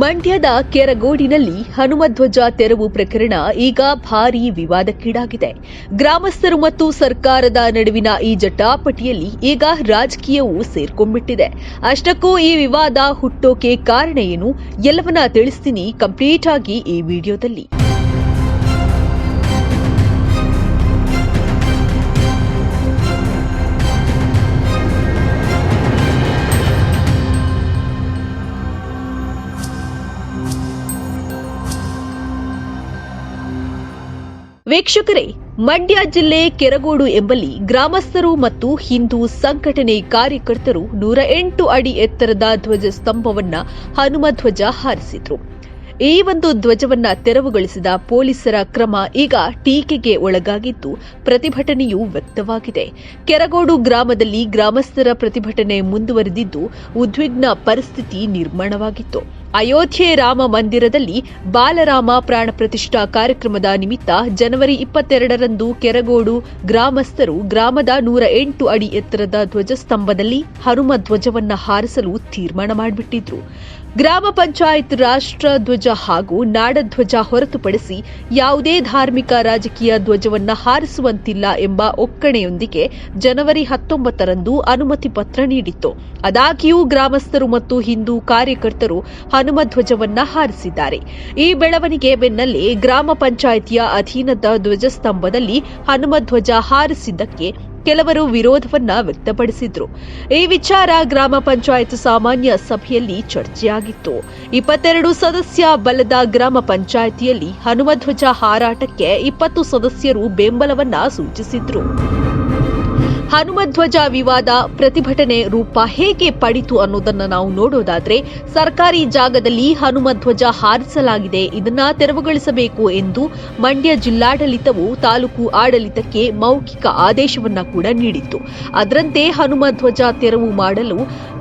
ಮಂಡ್ಯದ ಕೆರಗೋಡಿನಲ್ಲಿ ಹನುಮಧ್ವಜ ತೆರವು ಪ್ರಕರಣ ಈಗ ಭಾರೀ ವಿವಾದಕ್ಕೀಡಾಗಿದೆ. ಗ್ರಾಮಸ್ಥರು ಮತ್ತು ಸರ್ಕಾರದ ನಡುವಿನ ಈ ಜಟಾಪಟಿಯಲ್ಲಿ ಈಗ ರಾಜಕೀಯವೂ ಸೇರ್ಕೊಂಡ್ಬಿಟ್ಟಿದೆ. ಅಷ್ಟಕ್ಕೂ ಈ ವಿವಾದ ಹುಟ್ಟೋಕೆ ಕಾರಣ ಏನು ಎಲ್ಲವನ್ನ ತಿಳಿಸ್ತೀನಿ ಕಂಪ್ಲೀಟ್ ಆಗಿ ಈ ವಿಡಿಯೋದಲ್ಲಿ. ವೀಕ್ಷಕರೇ, ಮಂಡ್ಯ ಜಿಲ್ಲೆ ಕೆರಗೋಡು ಎಂಬಲ್ಲಿ ಗ್ರಾಮಸ್ಥರು ಮತ್ತು ಹಿಂದೂ ಸಂಘಟನೆ ಕಾರ್ಯಕರ್ತರು 108 ಅಡಿ ಎತ್ತರದ ಧ್ವಜಸ್ತಂಭವನ್ನ ಹನುಮಧ್ವಜ ಹಾರಿಸಿದ್ರು. ಈ ಒಂದು ಧ್ವಜವನ್ನ ತೆರವುಗೊಳಿಸಿದ ಪೊಲೀಸರ ಕ್ರಮ ಈಗ ಟೀಕೆಗೆ ಒಳಗಾಗಿದ್ದು ಪ್ರತಿಭಟನೆಯೂ ವ್ಯಕ್ತವಾಗಿದೆ. ಕೆರಗೋಡು ಗ್ರಾಮದಲ್ಲಿ ಗ್ರಾಮಸ್ಥರ ಪ್ರತಿಭಟನೆ ಮುಂದುವರೆದಿದ್ದು ಉದ್ವಿಗ್ನ ಪರಿಸ್ಥಿತಿ ನಿರ್ಮಾಣವಾಗಿತ್ತು. ಅಯೋಧ್ಯೆ ರಾಮ ಮಂದಿರದಲ್ಲಿ ಬಾಲರಾಮ ಪ್ರಾಣ ಪ್ರತಿಷ್ಠಾ ಕಾರ್ಯಕ್ರಮದ ನಿಮಿತ್ತ ಜನವರಿ 22ರಂದು ಕೆರಗೋಡು ಗ್ರಾಮಸ್ಥರು ಗ್ರಾಮದ 108 ಅಡಿ ಎತ್ತರದ ಧ್ವಜಸ್ತಂಭದಲ್ಲಿ ಹನುಮ ಧ್ವಜವನ್ನ ಹಾರಿಸಲು ತೀರ್ಮಾನ ಮಾಡಿಬಿಟ್ಟಿದ್ರು. ಗ್ರಾಮ ಪಂಚಾಯತ್ ರಾಷ್ಟ್ರ ಧ್ವಜ ಹಾಗೂ ನಾಡಧ್ವಜ ಹೊರತುಪಡಿಸಿ ಯಾವುದೇ ಧಾರ್ಮಿಕ ರಾಜಕೀಯ ಧ್ವಜವನ್ನ ಹಾರಿಸುವಂತಿಲ್ಲ ಎಂಬ ಒಕ್ಕಣೆಯೊಂದಿಗೆ ಜನವರಿ 19ರಂದು ಅನುಮತಿ ಪತ್ರ ನೀಡಿತ್ತು. ಆದಾಗ್ಯೂ ಗ್ರಾಮಸ್ಥರು ಮತ್ತು ಹಿಂದೂ ಕಾರ್ಯಕರ್ತರು ಹನುಮ ಧ್ವಜವನ್ನ ಹಾರಿಸಿದ್ದಾರೆ. ಈ ಬೆಳವಣಿಗೆ ಬೆನ್ನಲ್ಲೇ ಗ್ರಾಮ ಪಂಚಾಯಿತಿಯ ಅಧೀನದ ಧ್ವಜಸ್ತಂಭದಲ್ಲಿ ಹನುಮ ಧ್ವಜ ಹಾರಿಸಿದ್ದಕ್ಕೆ ಕೆಲವರು ವಿರೋಧವನ್ನ ವ್ಯಕ್ತಪಡಿಸಿದ್ರು. ಈ ವಿಚಾರ ಗ್ರಾಮ ಪಂಚಾಯತ್ ಸಾಮಾನ್ಯ ಸಭೆಯಲ್ಲಿ ಚರ್ಚೆಯಾಗಿತ್ತು. 22 ಸದಸ್ಯ ಬಲದ ಗ್ರಾಮ ಪಂಚಾಯಿತಿಯಲ್ಲಿ ಹನುಮಧ್ವಜ ಹಾರಾಟಕ್ಕೆ 20 ಸದಸ್ಯರು ಬೆಂಬಲವನ್ನ ಸೂಚಿಸಿದ್ರು. ಹನುಮಧ್ವಜ ವಿವಾದ ಪ್ರತಿಭಟನೆ ರೂಪ ಹೇಗೆ ಪಡಿತು ಅನ್ನೋದನ್ನ ನಾವು ನೋಡೋದಾದ್ರೆ, ಸರ್ಕಾರಿ ಜಾಗದಲ್ಲಿ ಹನುಮಧ್ವಜ ಹಾರಿಸಲಾಗಿದೆ, ಇದನ್ನ ತೆರವುಗೊಳಿಸಬೇಕು ಎಂದು ಮಂಡ್ಯ ಜಿಲ್ಲಾಡಳಿತವು ತಾಲೂಕು ಆಡಳಿತಕ್ಕೆ ಮೌಖಿಕ ಆದೇಶವನ್ನ ಕೂಡ ನೀಡಿತ್ತು. ಅದರಂತೆ ಹನುಮಧ್ವಜ ತೆರವು ಮಾಡಲು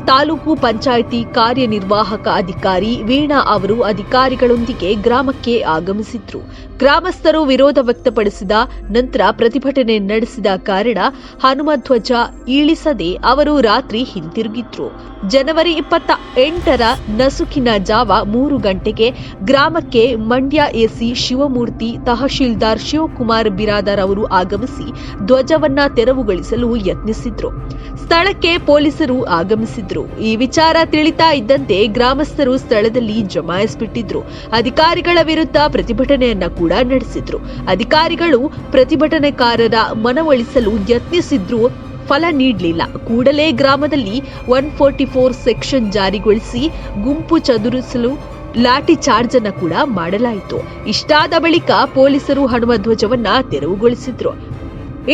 ತಾಲೂಕು ಪಂಚಾಯಿತಿ ಕಾರ್ಯನಿರ್ವಾಹಕ ಅಧಿಕಾರಿ ವೀಣಾ ಅವರು ಅಧಿಕಾರಿಗಳೊಂದಿಗೆ ಗ್ರಾಮಕ್ಕೆ ಆಗಮಿಸಿದ್ರು. ಗ್ರಾಮಸ್ಥರು ವಿರೋಧ ವ್ಯಕ್ತಪಡಿಸಿದ ನಂತರ ಪ್ರತಿಭಟನೆ ನಡೆಸಿದ ಕಾರಣ ಹನುಮಧ್ವಜ ಇಳಿಸದೆ ಅವರು ರಾತ್ರಿ ಹಿಂತಿರುಗಿದ್ರು. ಜನವರಿ 28ರ ನಸುಕಿನ ಜಾವ 3 ಗಂಟೆಗೆ ಗ್ರಾಮಕ್ಕೆ ಮಂಡ್ಯ ಎಸಿ ಶಿವಮೂರ್ತಿ, ತಹಶೀಲ್ದಾರ್ ಶಿವಕುಮಾರ್ ಬಿರಾದರ್ ಅವರು ಆಗಮಿಸಿ ಧ್ವಜವನ್ನ ತೆರವುಗೊಳಿಸಲು ಯತ್ನಿಸಿದ್ರು. ಸ್ಥಳಕ್ಕೆ ಪೊಲೀಸರು ಆಗಮಿಸಿದ್ರು. ಈ ವಿಚಾರ ತಿಳಿತಾ ಇದ್ದಂತೆ ಗ್ರಾಮಸ್ಥರು ಸ್ಥಳದಲ್ಲಿ ಜಮಾಯಿಸಿಬಿಟ್ಟಿದ್ರು. ಅಧಿಕಾರಿಗಳ ವಿರುದ್ಧ ಪ್ರತಿಭಟನೆಯನ್ನ ಕೂಡ ನಡೆಸಿದ್ರು. ಅಧಿಕಾರಿಗಳು ಪ್ರತಿಭಟನೆಕಾರರ ಮನವೊಲಿಸಲು ಯತ್ನಿಸಿದ್ರು, ಫಲ ನೀಡಲಿಲ್ಲ. ಕೂಡಲೇ ಗ್ರಾಮದಲ್ಲಿ 144 ಸೆಕ್ಷನ್ ಜಾರಿಗೊಳಿಸಿ ಗುಂಪು ಚದುರಿಸಲು ಲಾಠಿ ಚಾರ್ಜ್ ಅನ್ನ ಕೂಡ ಮಾಡಲಾಯಿತು. ಇಷ್ಟಾದ ಬಳಿಕ ಪೊಲೀಸರು ಹನುಮಧ್ವಜವನ್ನ ತೆರವುಗೊಳಿಸಿದ್ರು.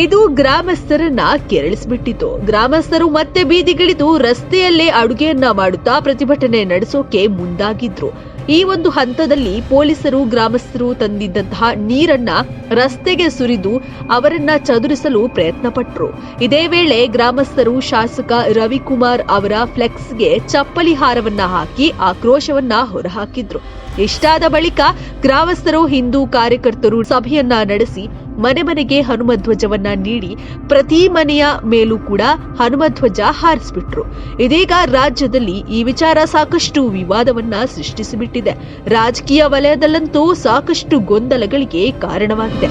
ಇದು ಗ್ರಾಮಸ್ಥರನ್ನ ಕೆರಳಿಸಿಬಿಟ್ಟಿತು. ಗ್ರಾಮಸ್ಥರು ಮತ್ತೆ ಬೀದಿಗಿಳಿದು ರಸ್ತೆಯಲ್ಲೇ ಅಡುಗೆಯನ್ನ ಮಾಡುತ್ತಾ ಪ್ರತಿಭಟನೆ ನಡೆಸೋಕೆ ಮುಂದಾಗಿದ್ರು. ಈ ಒಂದು ಹಂತದಲ್ಲಿ ಪೊಲೀಸರು ಗ್ರಾಮಸ್ಥರು ತಂದಿದ್ದಂತಹ ನೀರನ್ನ ರಸ್ತೆಗೆ ಸುರಿದು ಅವರನ್ನ ಚದುರಿಸಲು ಪ್ರಯತ್ನ ಪಟ್ಟರು. ಇದೇ ವೇಳೆ ಗ್ರಾಮಸ್ಥರು ಶಾಸಕ ರವಿಕುಮಾರ್ ಅವರ ಫ್ಲೆಕ್ಸ್ಗೆ ಚಪ್ಪಲಿ ಹಾರವನ್ನ ಹಾಕಿ ಆಕ್ರೋಶವನ್ನ ಹೊರಹಾಕಿದ್ರು. ಇಷ್ಟಾದ ಬಳಿಕ ಗ್ರಾಮಸ್ಥರು ಹಿಂದೂ ಕಾರ್ಯಕರ್ತರು ಸಭೆಯನ್ನ ನಡೆಸಿ ಮನೆ ಮನೆಗೆ ಹನುಮಧ್ವಜವನ್ನ ನೀಡಿ ಪ್ರತಿ ಮನೆಯ ಮೇಲೂ ಕೂಡ ಹನುಮಧ್ವಜ ಹಾರಿಸಿಬಿಟ್ರು. ಇದೀಗ ರಾಜ್ಯದಲ್ಲಿ ಈ ವಿಚಾರ ಸಾಕಷ್ಟು ವಿವಾದವನ್ನ ಸೃಷ್ಟಿಸಿಬಿಟ್ಟಿದೆ. ರಾಜಕೀಯ ವಲಯದಲ್ಲಂತೂ ಸಾಕಷ್ಟು ಗೊಂದಲಗಳಿಗೆ ಕಾರಣವಾಗಿದೆ.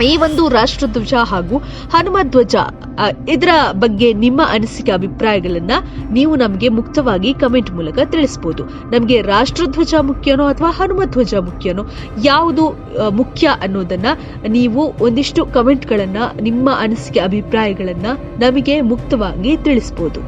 ಈ ಒಂದು ರಾಷ್ಟ್ರಧ್ವಜ ಹಾಗೂ ಹನುಮಧ್ವಜ ಇದರ ಬಗ್ಗೆ ನಿಮ್ಮ ಅನಿಸಿಕೆ ಅಭಿಪ್ರಾಯಗಳನ್ನ ನೀವು ನಮಗೆ ಮುಕ್ತವಾಗಿ ಕಮೆಂಟ್ ಮೂಲಕ ತಿಳಿಸಬಹುದು. ನಮಗೆ ರಾಷ್ಟ್ರಧ್ವಜ ಮುಖ್ಯನೋ ಅಥವಾ ಹನುಮಧ್ವಜ ಮುಖ್ಯನೋ, ಯಾವುದು ಮುಖ್ಯ ಅನ್ನೋದನ್ನ ನೀವು ಒಂದಿಷ್ಟು ಕಮೆಂಟ್ಗಳನ್ನ ನಿಮ್ಮ ಅನಿಸಿಕೆ ಅಭಿಪ್ರಾಯಗಳನ್ನ ನಮಗೆ ಮುಕ್ತವಾಗಿ ತಿಳಿಸಬಹುದು.